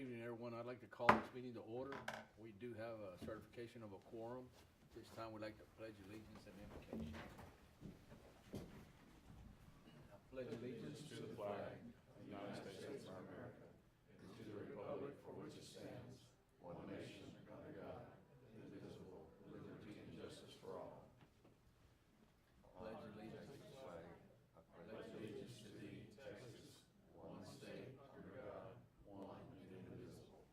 evening, everyone. I'd like to call this meeting to order. We do have a certification of a quorum. This time, we'd like to pledge allegiance and invocation. I pledge allegiance To the flag of the United States of America and to the republic for which it stands, one nation under God, indivisible, with liberty and justice for all. Pledge allegiance to the flag. I pledge allegiance to thee, Texas, one state under God, one and indivisible.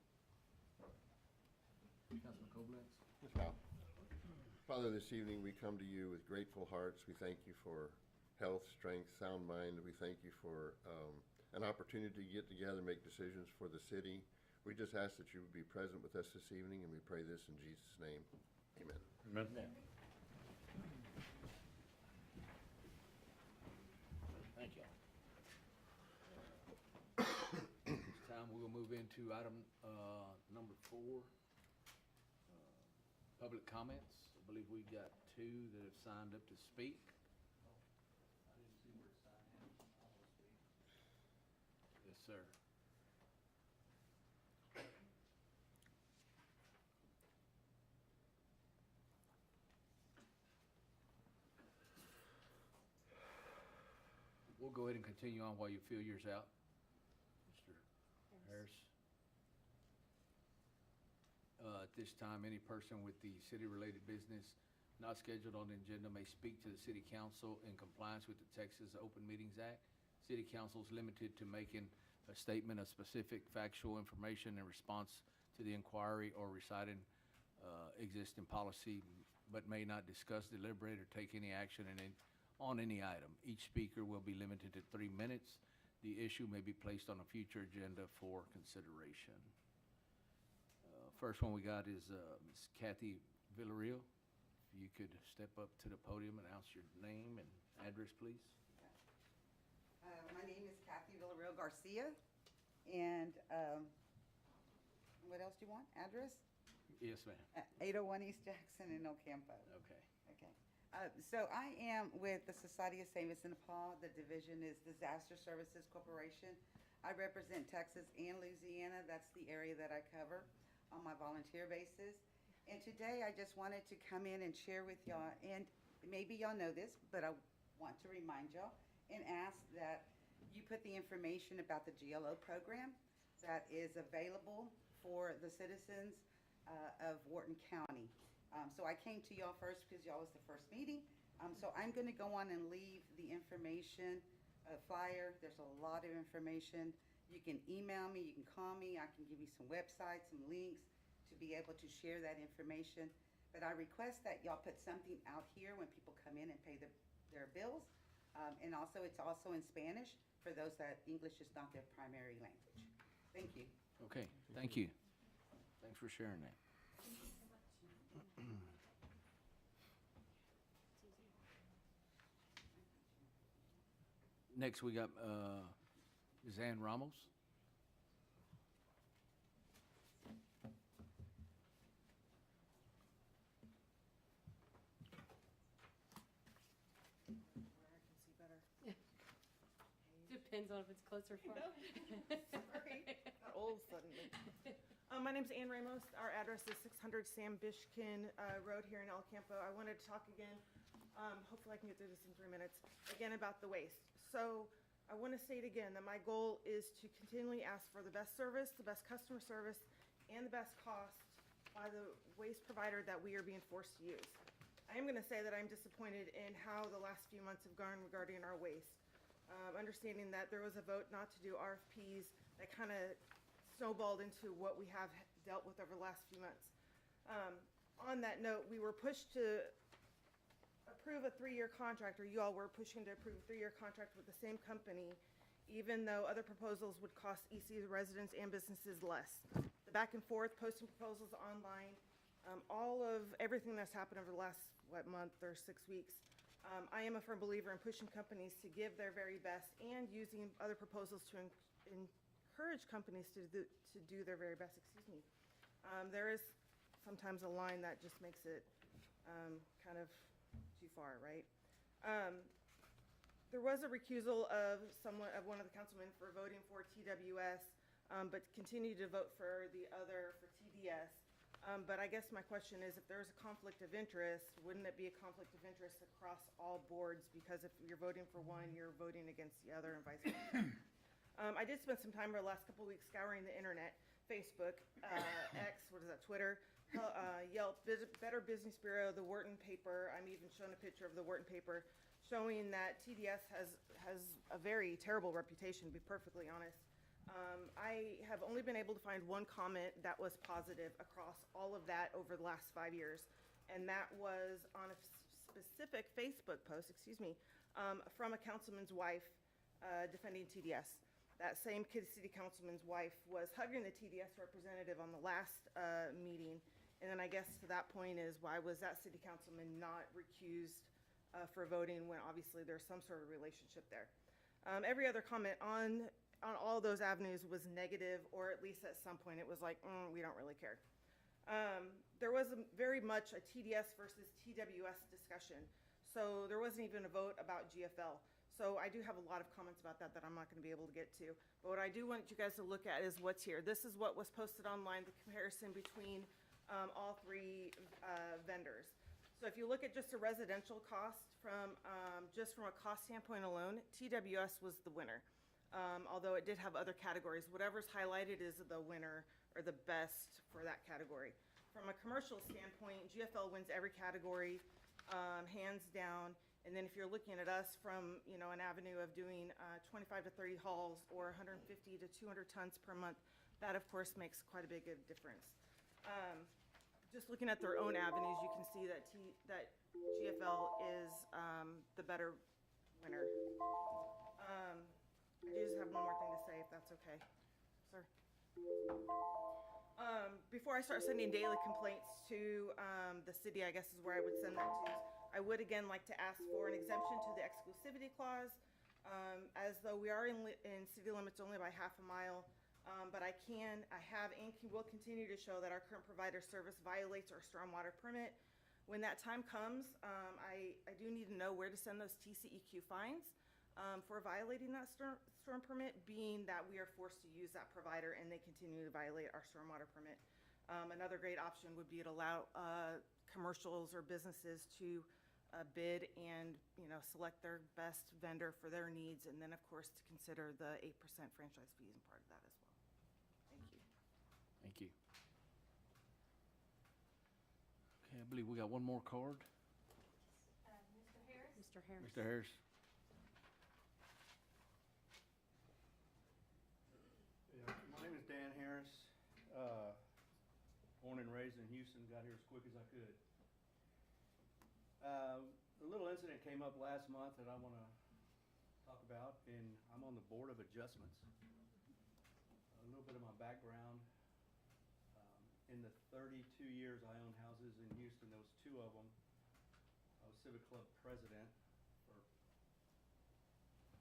Councilman Koblenz? Yes, Pal. Father, this evening we come to you with grateful hearts. We thank you for health, strength, sound mind. We thank you for an opportunity to get together and make decisions for the city. We just ask that you would be present with us this evening, and we pray this in Jesus' name. Amen. Amen. Thank you. This time, we'll move into item number 4, public comments. I believe we got 2 that have signed up to speak. I didn't see where to sign in. I will speak. Yes, sir. We'll go ahead and continue on while you fill yours out, Mr. Harris. At this time, any person with the city-related business not scheduled on the agenda may speak to the city council in compliance with the Texas Open Meetings Act. City council is limited to making a statement of specific factual information in response to the inquiry or reciting existing policy, but may not discuss, deliberate, or take any action on any item. Each speaker will be limited to 3 minutes. The issue may be placed on a future agenda for consideration. First one we got is Ms. Kathy Villarreal. If you could step up to the podium and announce your name and address, please. My name is Kathy Villarreal Garcia, and what else do you want? Address? Yes, ma'am. 801 East Jackson in El Campo. Okay. Okay. So I am with the Society of St. Vincent de Paul. The division is Disaster Services Corporation. I represent Texas and Louisiana. That's the area that I cover on my volunteer basis. And today I just wanted to come in and share with y'all, and maybe y'all know this, but I want to remind y'all and ask that you put the information about the GLO program that is available for the citizens of Wharton County. So I came to y'all first because y'all was the first meeting. So I'm going to go on and leave the information flyer. There's a lot of information. You can email me, you can call me, I can give you some websites, some links to be able to share that information. But I request that y'all put something out here when people come in and pay their bills. And also, it's also in Spanish for those that English is not their primary language. Thank you. Okay, thank you. Thanks for sharing that. Next, we got Ms. Ann Ramos. Where I can see better. Depends on if it's close or far. Sorry, got old suddenly. My name's Ann Ramos. Our address is 600 Sam Bishkin Road here in El Campo. I wanted to talk again, hopefully I can get through this in 3 minutes, again about the waste. So I want to state again that my goal is to continually ask for the best service, the best customer service, and the best cost by the waste provider that we are being forced to use. I am going to say that I'm disappointed in how the last few months have gone regarding our waste. Understanding that there was a vote not to do RFPs that kind of snowballed into what we have dealt with over the last few months. On that note, we were pushed to approve a 3-year contract, or you all were pushing to approve a 3-year contract with the same company, even though other proposals would cost EC residents and businesses less. The back and forth, posting proposals online, all of everything that's happened over the last, month or 6 weeks, I am a firm believer in pushing companies to give their very best and using other proposals to encourage companies to do their very best. There is sometimes a line that just makes it kind of too far, right? There was a recusal of one of the councilmen for voting for TWS. but continue to vote for the other, for TDS. But I guess my question is, if there's a conflict of interest, wouldn't it be a conflict of interest across all boards? Because if you're voting for one, you're voting against the other and vice versa. I did spend some time over the last couple of weeks scouring the internet, Facebook, X, what is that, Twitter, Yelp, Better Business Bureau, the Wharton paper. I'm even shown a picture of the Wharton paper showing that TDS has a very terrible reputation, to be perfectly honest. I have only been able to find one comment that was positive across all of that over the last 5 years, and that was on a specific Facebook post, from a councilman's wife defending TDS. That same city councilman's wife was hugging the TDS representative on the last meeting, and then I guess to that point is, why was that city councilman not recused for voting when obviously there's some sort of relationship there? Every other comment on all those avenues was negative, or at least at some point it was like, we don't really care. There was very much a TDS versus TWS discussion. So there wasn't even a vote about GFL. So I do have a lot of comments about that I'm not going to be able to get to. But what I do want you guys to look at is what's here. This is what was posted online, the comparison between all three vendors. So if you look at just a residential cost from a cost standpoint alone, TWS was the winner. Although it did have other categories. Whatever's highlighted is the winner or the best for that category. From a commercial standpoint, GFL wins every category, hands down. And then if you're looking at us from, an avenue of doing 25 to 30 hauls or 150 to 200 tons per month, that of course makes quite a big difference. Just looking at their own avenues, you can see that GFL is the better winner. I do just have one more thing to say, if that's okay, sir. Before I start sending daily complaints to the city, I guess is where I would send that to. I would again like to ask for an exemption to the exclusivity clause, as though we are in city limits only by half a mile. But I have and will continue to show that our current provider service violates our stormwater permit. When that time comes, I do need to know where to send those TCEQ fines for violating that storm permit, being that we are forced to use that provider and they continue to violate our stormwater permit. Another great option would be to allow commercials or businesses to bid and select their best vendor for their needs, and then of course to consider the 8% franchise fees and part of that as well. Thank you. Thank you. Okay, I believe we got one more card. Mr. Harris? Mr. Harris. Mr. Harris. Yeah, my name is Dan Harris. Born and raised in Houston, got here as quick as I could. A little incident came up last month that I want to talk about, and I'm on the Board of Adjustments. A little bit of my background. In the 32 years I owned houses in Houston, there was 2 of them. I was Civic Club president for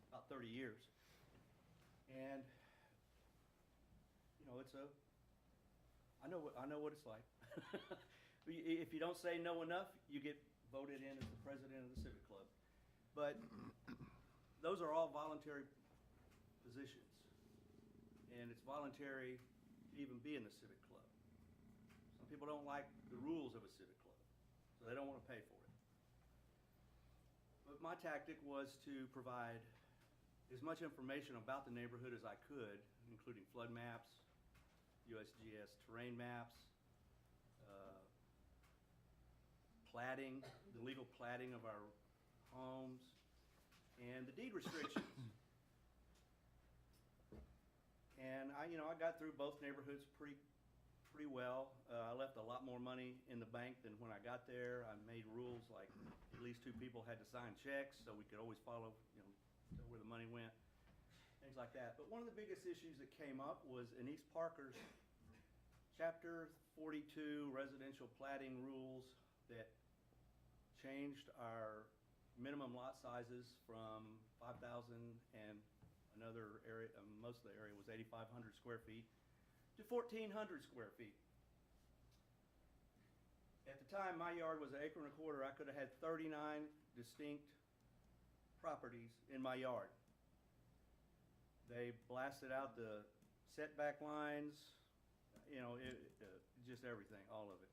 about 30 years. And, I know what it's like. If you don't say no enough, you get voted in as the president of the Civic Club. But those are all voluntary positions. And it's voluntary to even be in the Civic Club. Some people don't like the rules of a Civic Club, so they don't want to pay for it. But my tactic was to provide as much information about the neighborhood as I could, including flood maps, USGS terrain maps, platting, the legal platting of our homes, and the deed restrictions. And I got through both neighborhoods pretty well. I left a lot more money in the bank than when I got there. I made rules like at least 2 people had to sign checks so we could always follow, tell where the money went, things like that. But one of the biggest issues that came up was in East Parker's Chapter 42 residential platting rules that changed our minimum lot sizes from 5,000 and another area, most of the area was 8,500 square feet, to 1,400 square feet. At the time, my yard was 1.25 acres. I could have had 39 distinct properties in my yard. They blasted out the setback lines, you know, just everything, all of it.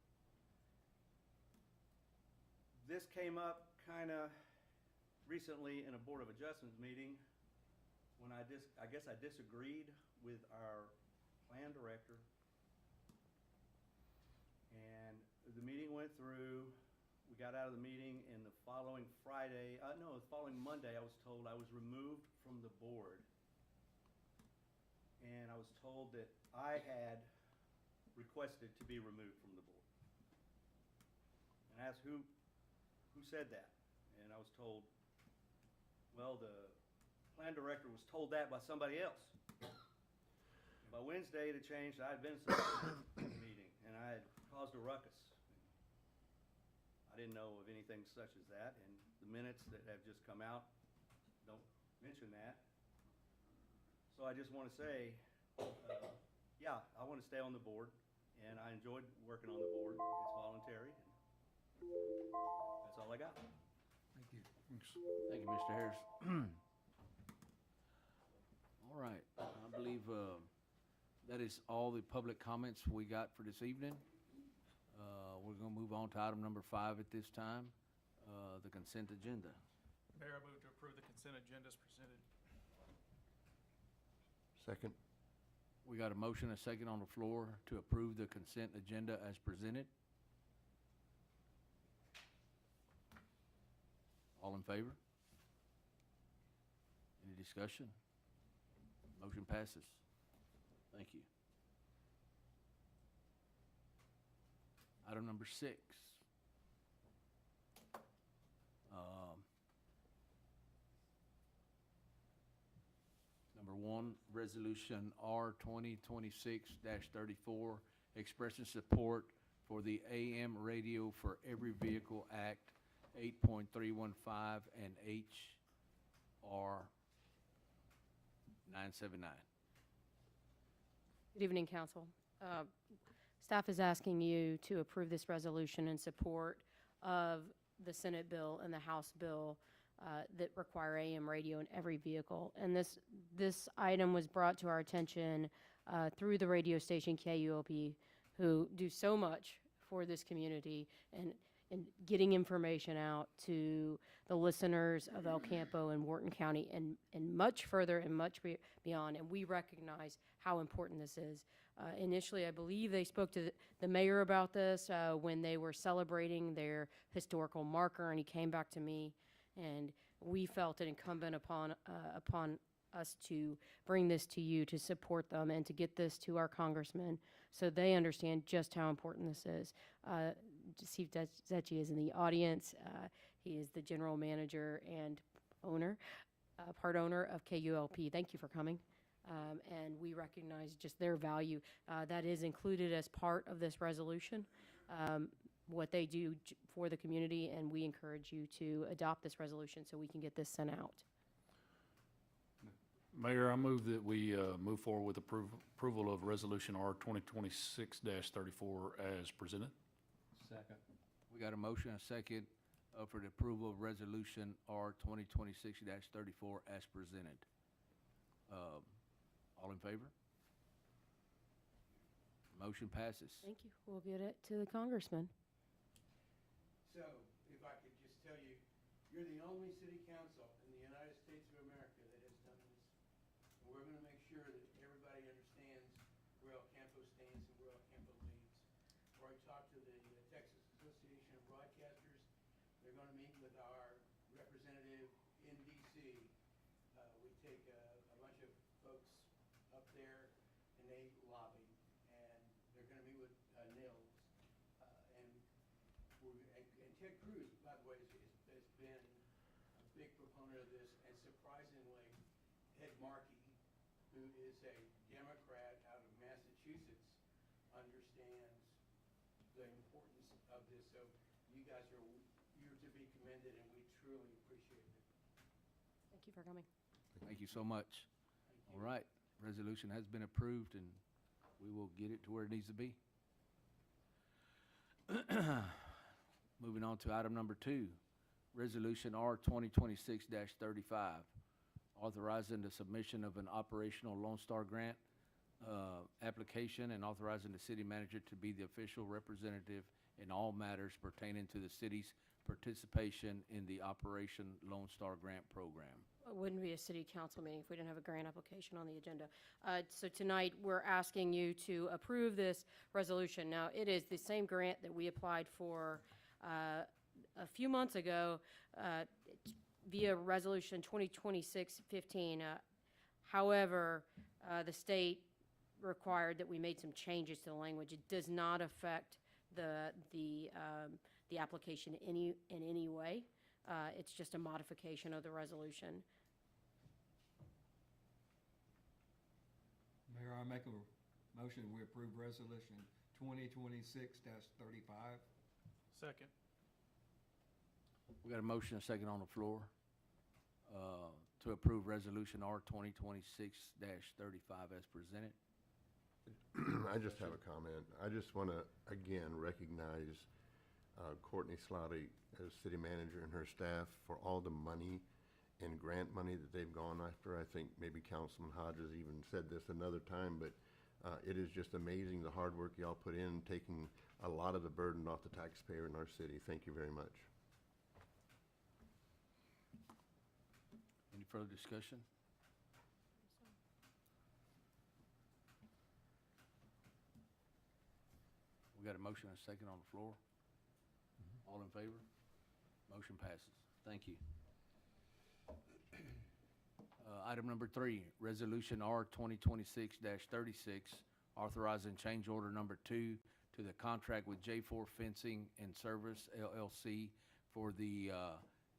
This came up kind of recently in a Board of Adjustments meeting when I guess I disagreed with our plan director. And the meeting went through, we got out of the meeting, and the following the following Monday, I was told I was removed from the board. And I was told that I had requested to be removed from the board. And I asked who said that? And I was told, well, the plan director was told that by somebody else. By Wednesday, it had changed. I had been suspended from the meeting, and I had caused a ruckus. I didn't know of anything such as that, and the minutes that have just come out don't mention that. So I just want to say, yeah, I want to stay on the board, and I enjoyed working on the board. It's voluntary, and that's all I got. Thank you. Thank you, Mr. Harris. All right, I believe that is all the public comments we got for this evening. We're going to move on to item number 5 at this time, the consent agenda. Mayor, I move to approve the consent agenda as presented. Second. We got a motion, a second on the floor to approve the consent agenda as presented. All in favor? Any discussion? Motion passes. Thank you. Item number 6. Number 1, Resolution R 2026-34, expressing support for the AM Radio for Every Vehicle Act 8.315 and HR 979. Good evening, Council. Staff is asking you to approve this resolution in support of the Senate bill and the House bill that require AM radio in every vehicle. And this item was brought to our attention through the radio station KULP, who do so much for this community and getting information out to the listeners of El Campo and Wharton County and much further and much beyond. And we recognize how important this is. Initially, I believe they spoke to the mayor about this when they were celebrating their historical marker, and he came back to me, and we felt it incumbent upon us to bring this to you to support them and to get this to our congressmen so they understand just how important this is. Steve Zecchi is in the audience. He is the general manager and part owner of KULP. Thank you for coming. And we recognize just their value. That is included as part of this resolution, what they do for the community, and we encourage you to adopt this resolution so we can get this sent out. Mayor, I move that we move forward with approval of Resolution R 2026-34 as presented. Second. We got a motion, a second, for the approval of Resolution R 2026-34 as presented. All in favor? Motion passes. Thank you. We'll get it to the congressman. So, if I could just tell you, you're the only city council in the United States of America that has done this. And we're going to make sure that everybody understands where El Campo stands and where El Campo leads. Where I talked to the Texas Association of Broadcasters, they're going to meet with our representative in D.C. We take a bunch of folks up there, and they lobby. And they're going to meet with Nils. And Ted Cruz, by the way, has been a big proponent of this, and surprisingly, Ed Markey, who is a Democrat out of Massachusetts, understands the importance of this. So you guys you're to be commended, and we truly appreciate it. Thank you for coming. Thank you so much. All right, resolution has been approved, and we will get it to where it needs to be. Moving on to item number 2, Resolution R 2026-35, authorizing the submission of an operational Lone Star grant application and authorizing the city manager to be the official representative in all matters pertaining to the city's participation in the Operation Lone Star Grant Program. It wouldn't be a city council meeting if we didn't have a grant application on the agenda. So tonight, we're asking you to approve this resolution. Now, it is the same grant that we applied for a few months ago via Resolution 2026-15. However, the state required that we made some changes to the language. It does not affect the application in any way. It's just a modification of the resolution. Mayor, I make a motion, we approve resolution 2026-35. Second. We got a motion and a second on the floor to approve Resolution R 2026-35 as presented. I just have a comment. I just want to, again, recognize Courtney Slotty as city manager and her staff for all the money and grant money that they've gone after. I think maybe Councilman Hodges even said this another time, but it is just amazing the hard work y'all put in, taking a lot of the burden off the taxpayer in our city. Thank you very much. Any further discussion? We got a motion and a second on the floor. All in favor? Motion passes. Thank you. Item number 3, Resolution R 2026-36, authorizing change order number 2 to the contract with J4 Fencing and Service LLC for the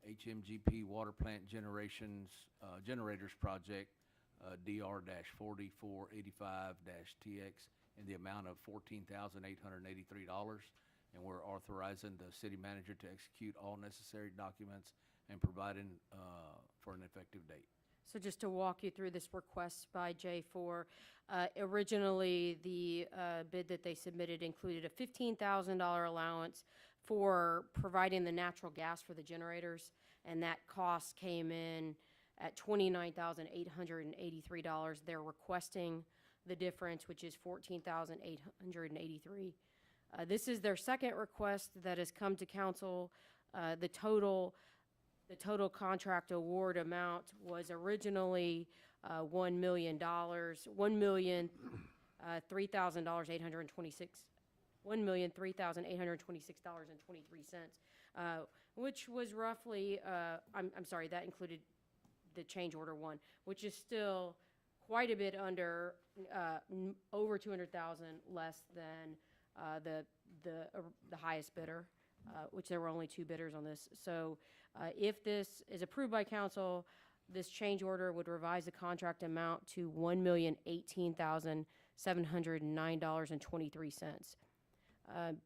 HMGP Water Plant Generators Project, DR-4485-TX, in the amount of $14,883. And we're authorizing the city manager to execute all necessary documents and providing for an effective date. So just to walk you through this request by J4, originally the bid that they submitted included a $15,000 allowance for providing the natural gas for the generators, and that cost came in at $29,883. They're requesting the difference, which is $14,883. This is their second request that has come to council. The total contract award amount was originally $1 million, $1,003,826.23, which was roughly, I'm sorry, that included the change order 1, which is still quite a bit under, over 200,000 less than the highest bidder, which there were only 2 bidders on this. So if this is approved by council, this change order would revise the contract amount to $1,018,709.23.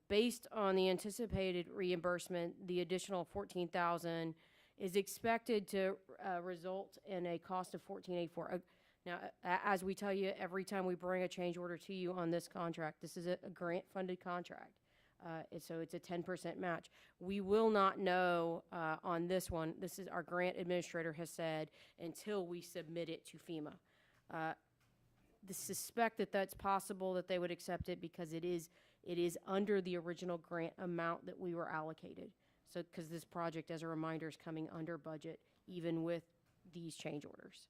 Based on the anticipated reimbursement, the additional $14,000 is expected to result in a cost of $14,884. Now, as we tell you every time we bring a change order to you on this contract, this is a grant-funded contract. So it's a 10% match. We will not know on this one, this is our grant administrator has said, until we submit it to FEMA. Suspect that that's possible that they would accept it because it is under the original grant amount that we were allocated. So, because this project, as a reminder, is coming under budget, even with these change orders.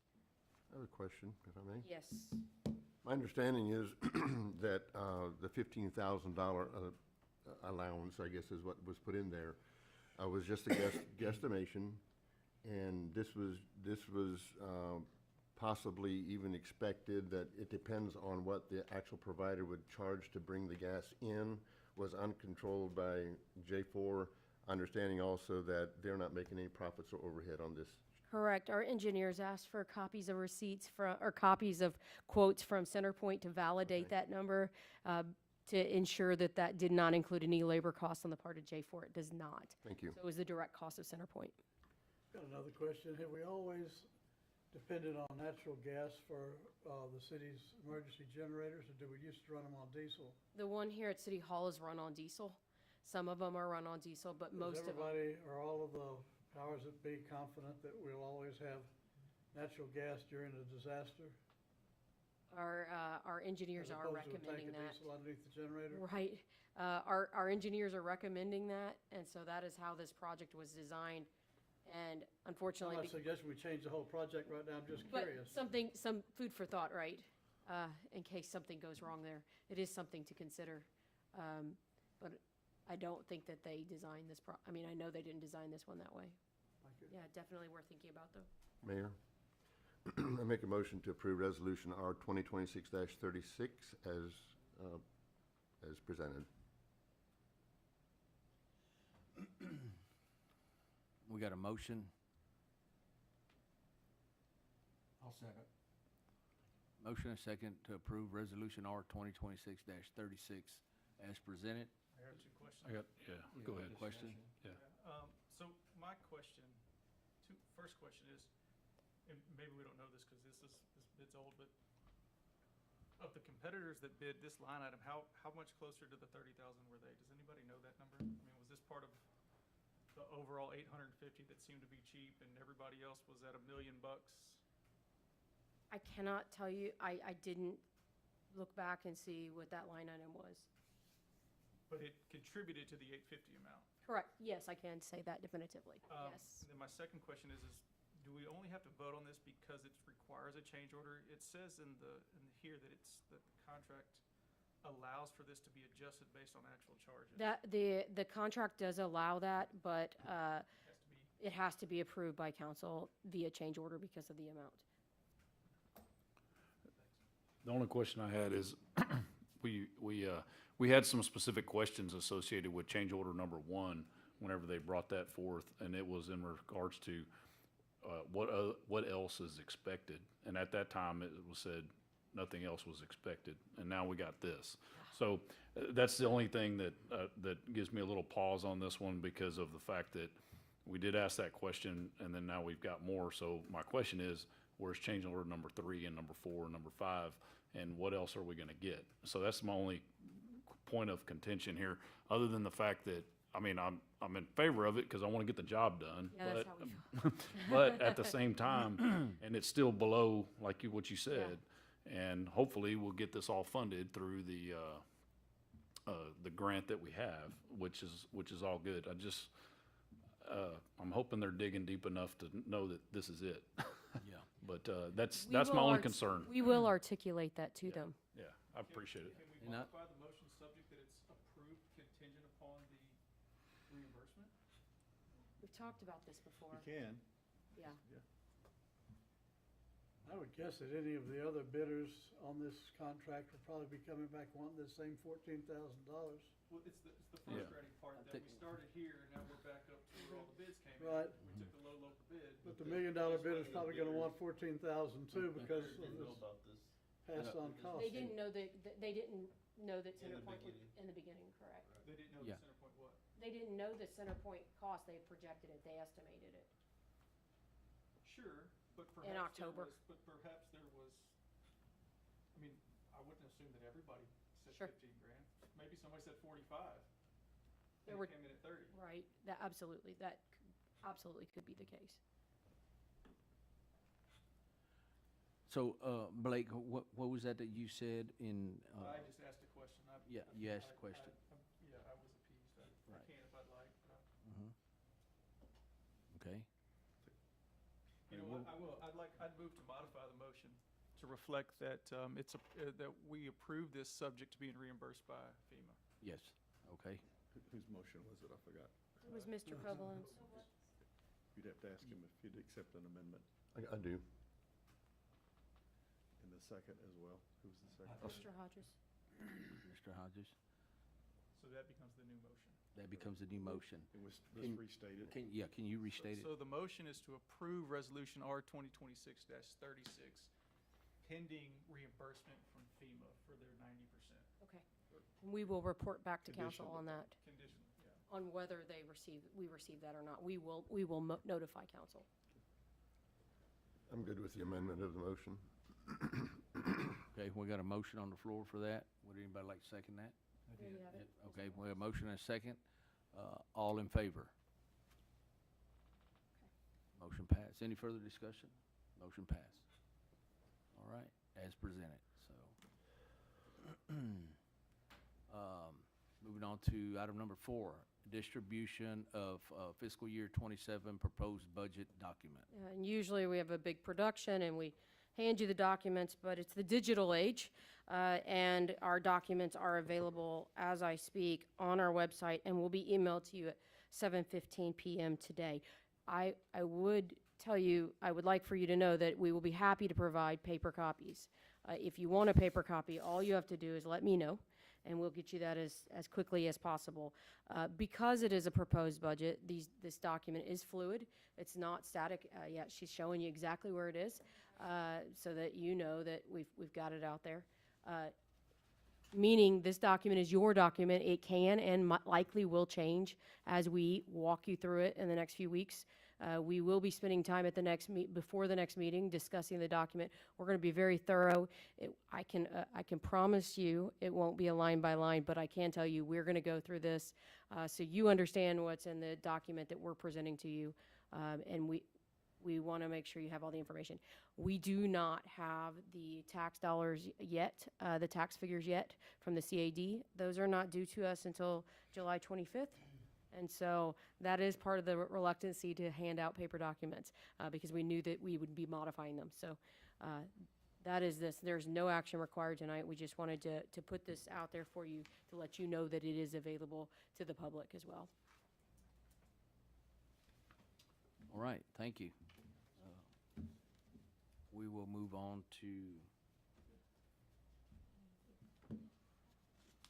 I have a question, if I may. Yes. My understanding is that the $15,000 allowance, I guess is what was put in there, was just a guesstimation, and this was possibly even expected that it depends on what the actual provider would charge to bring the gas in, was uncontrolled by J4, understanding also that they're not making any profits or overhead on this. Correct. Our engineers asked for copies of receipts or copies of quotes from CenterPoint to validate that number, to ensure that that did not include any labor costs on the part of J4. It does not. Thank you. So it was the direct cost of CenterPoint. Got another question. Have we always depended on natural gas for the city's emergency generators, or do we used to run them on diesel? The one here at City Hall is run on diesel. Some of them are run on diesel, but most of them. Everybody, or all of the powers that be, confident that we'll always have natural gas during a disaster? Our engineers As are opposed to a tank recommending of that. diesel underneath the generator? Right. Our engineers are recommending that, and so that is how this project was designed. And I'm unfortunately, not suggesting we change the whole project right now, I'm just but curious. some food for thought, right? In case something goes wrong there. It is something to consider. But I don't think that they designed this I mean, I know they didn't design this one that way. Thank you. Yeah, definitely worth thinking about though. Mayor, I make a motion to approve Resolution R 2026-36 as presented. We got a motion, I'll second. motion and second to approve Resolution R 2026-36 as presented. I have two questions. Go ahead. Question? Yeah. So my question, first question is, and maybe we don't know this because this bid's old, but of the competitors that bid this line item, how much closer to the 30,000 were they? Does anybody know that number? I mean, was this part of the overall 850 that seemed to be cheap and everybody else was at $1 million? I cannot tell you, I didn't look back and see what that line item was. But it contributed to the 850 amount. Correct, yes, I can say that definitively, yes. And then my second question is do we only have to vote on this because it requires a change order? It says in here that that the contract allows for this to be adjusted based on actual charges. The contract does allow that, but Has to be. it has to be approved by council via change order because of the amount. The only question I had is, we had some specific questions associated with change order number 1 whenever they brought that forth, and it was in regards to what else is expected. And at that time, it was said nothing else was expected, and now we got this. So that's the only thing that gives me a little pause on this one because of the fact that we did ask that question, and then now we've got more. So my question is, where's change order number 3 and number 4 and number 5, and what else are we gonna get? So that's my only point of contention here, other than the fact that, I mean, I'm in favor of it because I want to get the job done. Yeah, that's how we but, but at the same time, and it's still below, like what you said, and hopefully we'll get this all funded through the grant that we have, which is all good. I'm hoping they're digging deep enough to know that this is it. Yeah. But that's my only concern. We will articulate that to them. Yeah, I appreciate it. Can we And I- modify the motion subject that it's approved contingent upon the reimbursement? We've talked about this before. You can. Yeah. I would guess that any of the other bidders on this contract will probably be coming back wanting the same $14,000. Well, it's the Yeah. frustrating part that we started here and now we're back up to where all the bids came in. Right. We took the local bid. But the $1 million bidder is probably gonna want 14,000 too because of this passed on cost. They didn't know that Centerpoint was in the beginning, correct? They didn't know Yeah. the Centerpoint what? They didn't know the Centerpoint cost, they projected it, they estimated it. Sure, but perhaps. In October. But perhaps there was, I mean, I wouldn't assume that everybody said Sure. 15 grand. Maybe somebody said 45. There And were- it came in at 30. Right, that absolutely could be the case. So, Blake, what was that you said in, I just asked a question. yeah, you asked a question. Yeah, I was appeased. I Right. can if I'd like. But okay? You know what, I'd move to modify the motion to reflect that, that we approve this subject to being reimbursed by FEMA. Yes, okay. Whose motion was it? I forgot. It was Mr. Kovalens. You'd have to ask him if he'd accept an amendment. I do. And the second as well. Who's the second? Mr. Hodges. Mr. Hodges, So that becomes the new motion. that becomes a new motion. It was Can- restated. Can you restate it? So the motion is to approve Resolution R 2026-36 pending reimbursement from FEMA for their 90%. Okay. We will report back to council Conditional. on that, Conditional, yeah. on whether we receive that or not. We will notify council. I'm good with the amendment of the motion. Okay, we got a motion on the floor for that. Would anybody like to second that? There you have it. Okay, we have a motion and a second. All in favor? Motion passed. Any further discussion? Motion passed. All right, as presented, so. Moving on to item number 4, distribution of fiscal year 27 proposed budget document. And usually we have a big production and we hand you the documents, but it's the digital age, and our documents are available as I speak on our website and will be emailed to you at 7:15 p.m. today. I would tell you, I would like for you to know that we will be happy to provide paper copies. If you want a paper copy, all you have to do is let me know, and we'll get you that as quickly as possible. Because it is a proposed budget, this document is fluid. It's not static yet. She's showing you exactly where it is, so that you know that we've got it out there. Meaning this document is your document. It can and likely will change as we walk you through it in the next few weeks. We will be spending time at the before the next meeting discussing the document. We're going to be very thorough. I can promise you it won't be a line by line, but I can tell you we're going to go through this so you understand what's in the document that we're presenting to you, and we want to make sure you have all the information. We do not have the tax dollars yet, the tax figures yet from the CAD. Those are not due to us until July 25th. And so that is part of the reluctancy to hand out paper documents because we knew that we would be modifying them. So that is this. There's no action required tonight. We just wanted to put this out there for you to let you know that it is available to the public as well. All right, thank you. We will move on to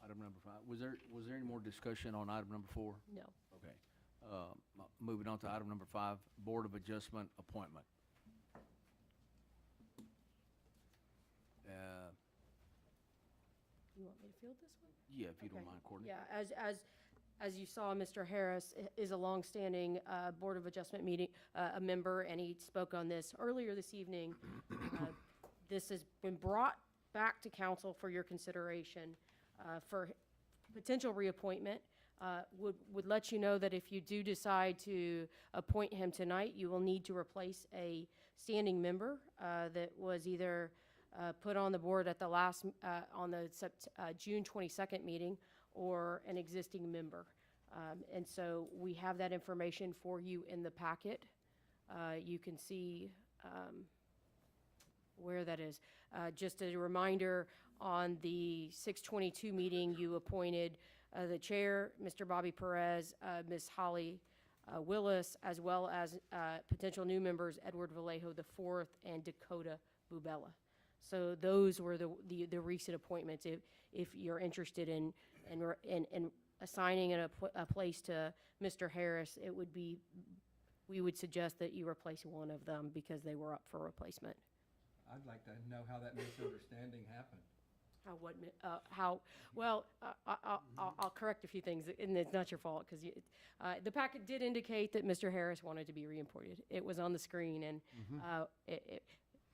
item number 5. Was there any more discussion on item number 4? No. Okay. Moving on to item number 5, Board of Adjustment appointment. You want me to field this one? Yeah, if you don't Okay. mind, Courtney. Yeah, as you saw, Mr. Harris is a longstanding Board of Adjustment meeting, a member, and he spoke on this earlier this evening. This has been brought back to council for your consideration for potential reappointment. Would let you know that if you do decide to appoint him tonight, you will need to replace a standing member that was either put on the board at the last, on the June 22nd meeting, or an existing member. And so we have that information for you in the packet. You can see where that is. Just as a reminder, on the 6/22 meeting, you appointed the chair, Mr. Bobby Perez, Ms. Holly Willis, as well as potential new members, Edward Vallejo IV and Dakota Bubella. So those were the recent appointments. If you're interested in assigning a place to Mr. Harris, we would suggest that you replace one of them because they were up for replacement. I'd like to know how that misunderstanding happened. I'll correct a few things, and it's not your fault because the packet did indicate that Mr. Harris wanted to be reappointed. It was on the screen, and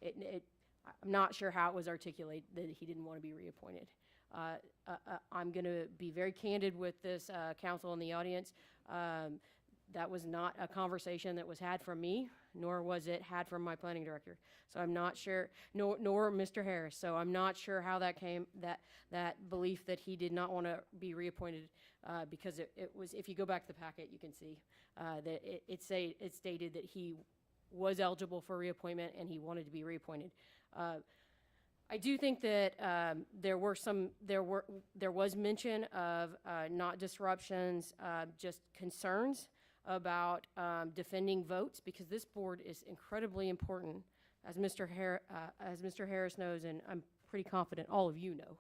I'm not sure how it was articulated that he didn't want to be reappointed. I'm going to be very candid with this council and the audience. That was not a conversation that was had from me, nor was it had from my planning director. So I'm not sure, nor Mr. Harris. So I'm not sure how that came, that belief that he did not want to be reappointed, because it was, if you go back to the packet, you can see that it stated that he was eligible for reappointment and he wanted to be reappointed. I do think that there was mention of not disruptions, just concerns about defending votes, because this board is incredibly important, as Mr. Harris knows, and I'm pretty confident all of you know.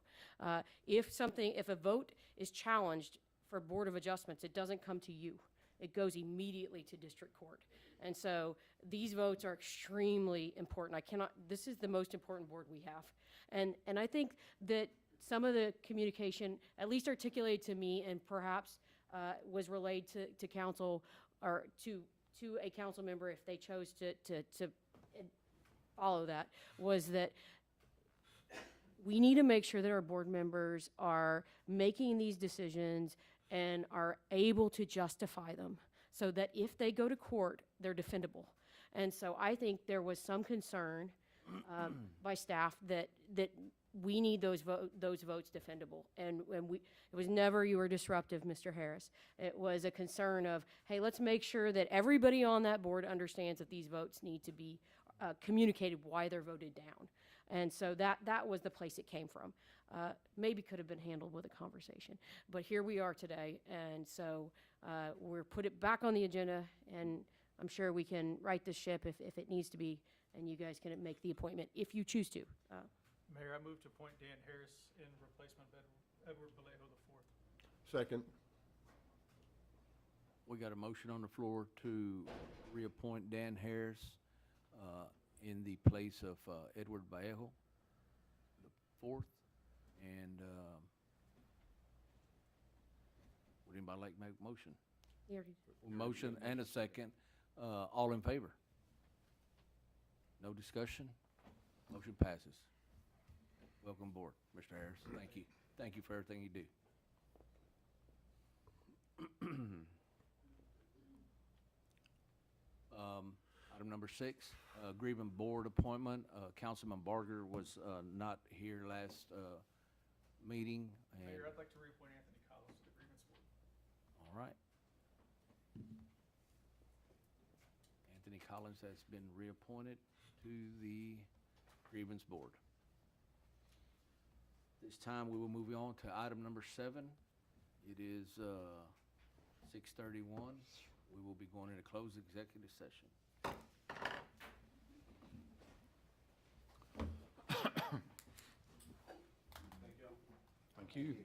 If a vote is challenged for Board of Adjustments, it doesn't come to you. It goes immediately to district court. And so these votes are extremely important. This is the most important board we have. And I think that some of the communication, at least articulated to me and perhaps was relayed to council or to a council member if they chose to follow that, was that we need to make sure that our board members are making these decisions and are able to justify them so that if they go to court, they're defendable. And so I think there was some concern by staff that we need those votes defendable. And it was never you were disruptive, Mr. Harris. It was a concern of, hey, let's make sure that everybody on that board understands that these votes need to be communicated why they're voted down. And so that was the place it came from. Maybe could have been handled with a conversation. But here we are today, and so we're put it back on the agenda, and I'm sure we can right the ship if it needs to be, and you guys can make the appointment if you choose to. Mayor, I move to appoint Dan Harris in replacement of Edward Vallejo IV. Second. We got a motion on the floor to reappoint Dan Harris in the place of Edward Vallejo, the fourth. And would anybody like to make a motion? You already- Motion and a second. All in favor? No discussion? Motion passes. Welcome aboard, Mr. Harris. Thank you. Thank you for everything you do. Item number 6, grievance board appointment. Councilman Barger was not here last meeting. and- Mayor, I'd like to reappoint Anthony Collins to the grievance board. All right. Anthony Collins has been reappointed to the grievance board. This time, we will move on to item number 7. It is 6:31. We will be going into closed executive session. Thank you.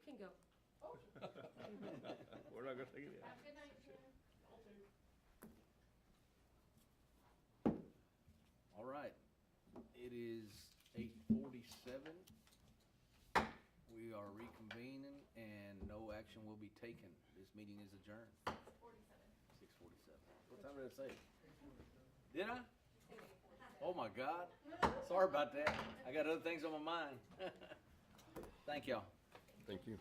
can go. We're not gonna take it yet. Have a good night, Jen. All right, it is 8:47. We are reconvening and no action will be taken. This meeting is adjourned. 6:47. What time did I say? Did I? Oh my God. Sorry about that. I got other things on my mind. Thank y'all. Thank you.